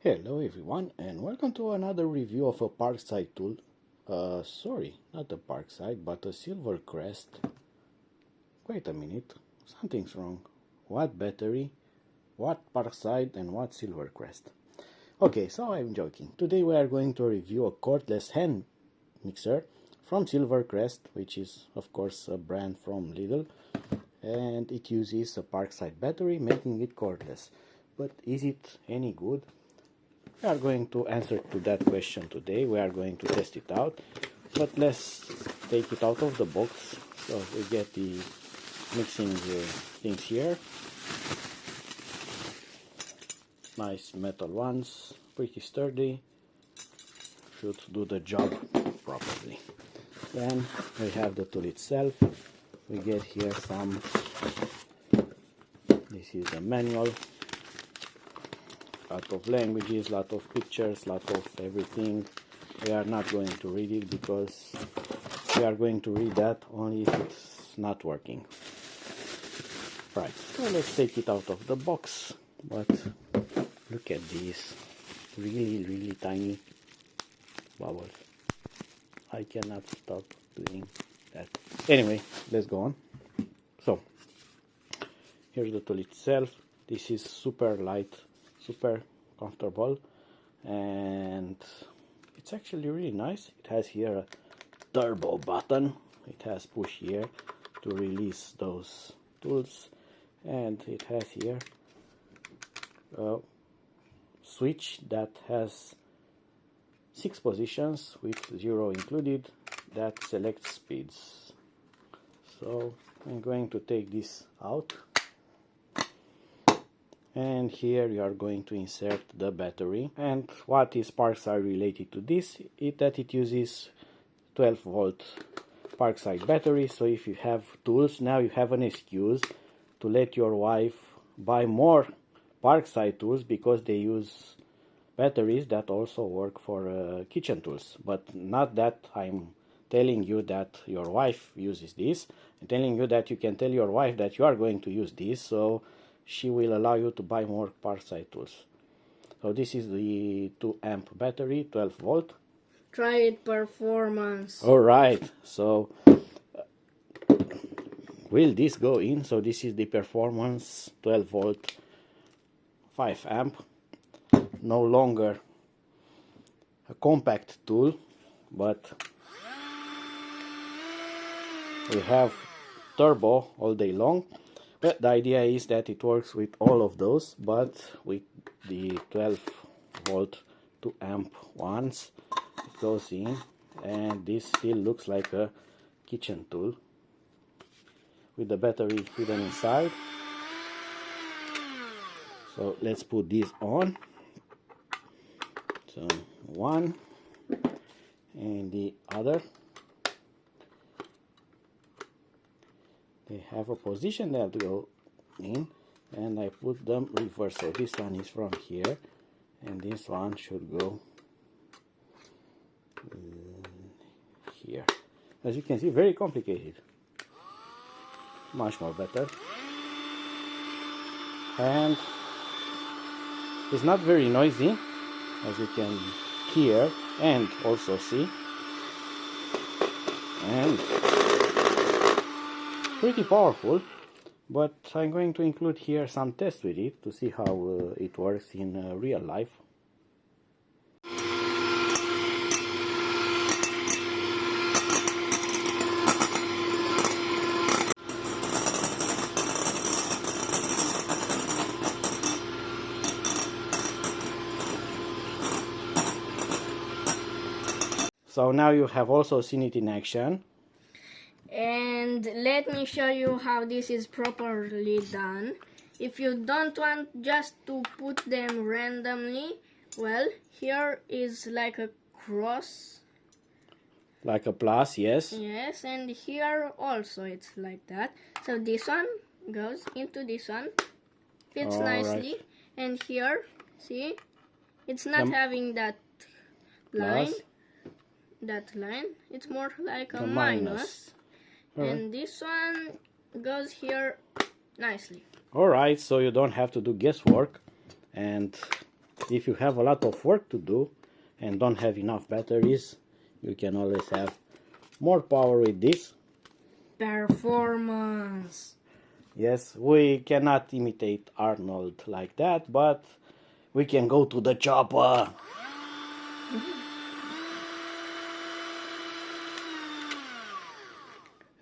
Hello everyone and welcome to another review of a Parkside tool. Sorry, not a Parkside but a SilverCrest. Wait a minute, something's wrong. What battery, what Parkside and what SilverCrest? Okay, so I'm joking. Today we are going to review a cordless hand mixer from SilverCrest, which is of course a brand from Lidl, and it uses a Parkside battery, making it cordless. But is it any good? We are going to answer to that question today. We are going to test it out, but let's take it out of the box. So we get the mixing things here, nice metal ones, pretty sturdy, should do the job properly. Then we have the tool itself. We get here some, this is a manual, lot of languages, lot of pictures, lot of everything. We are not going to read it because we are going to read that only if it's not working. Right, so let's take it out of the box. But look at these really tiny bubbles. I cannot stop doing that. Anyway, let's go on. So here's the tool itself. This is super light, super comfortable, and it's actually really nice. It has here a turbo button. It has push here to release those tools, and it has here a switch that has 6 positions with 0 included that selects speeds. So I'm going to take this out. And here you are going to insert the battery. And what is Parkside related to this is that it uses 12-volt Parkside battery. So if you have tools, now you have an excuse to let your wife buy more Parkside tools, because they use batteries that also work for kitchen tools. But not that I'm telling you that your wife uses this. I'm telling you that you can tell your wife that you are going to use this, so she will allow you to buy more Parkside tools. So this is the 2 amp battery, 12 volt. Try it performance. Alright, so will this go in? So this is the performance 12 volt 5 amp. No longer a compact tool, but we have turbo all day long. But the idea is that it works with all of those, but with the 12 volt 2 amp ones, it goes in, and this still looks like a kitchen tool with the battery hidden inside. So let's put this on. So one and the other. They have a position that go in, and I put them reverse. So this one is from here, and this one should go here. As you can see, very complicated. Much more better. And it's not very noisy, as you can hear and also see. And pretty powerful, but I'm going to include here some tests with it to see how it works in real life. So now you have also seen it in action. And let me show you how this is properly done. If you don't want just to put them randomly, well, here is like a cross. Like a plus, yes. Yes, and here also it's like that. So this one goes into this one, fits nicely. Right. And here, see, it's not having that line. Plus. That line, it's more like a minus. And this one goes here nicely. Alright, so you don't have to do guesswork, and if you have a lot of work to do and don't have enough batteries, you can always have more power with this. Performance. Yes, we cannot imitate Arnold like that, but we can go to the chopper.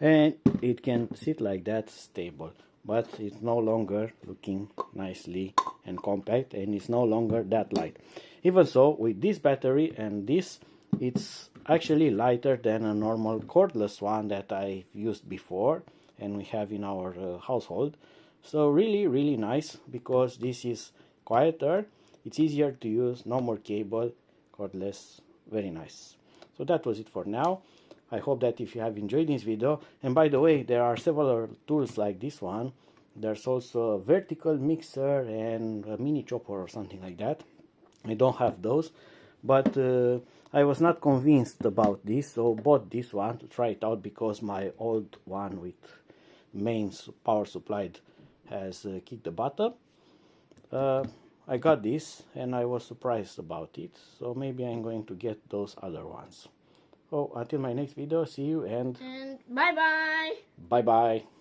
And it can sit like that, stable, but it's no longer looking nicely and compact, and it's no longer that light. Even so, with this battery and this, it's actually lighter than a normal cordless one that I've used before and we have in our household. So really nice, because this is quieter, it's easier to use, no more cable, cordless, very nice. So that was it for now. I hope that if you have enjoyed this video, and by the way, there are several tools like this one. There's also a vertical mixer and a mini chopper or something like that. I don't have those, but I was not convinced about this, so bought this one to try it out, because my old one with main power supplied has kicked the bottom. I got this and I was surprised about it, so maybe I'm going to get those other ones. So until my next video, see you and bye bye. Bye bye.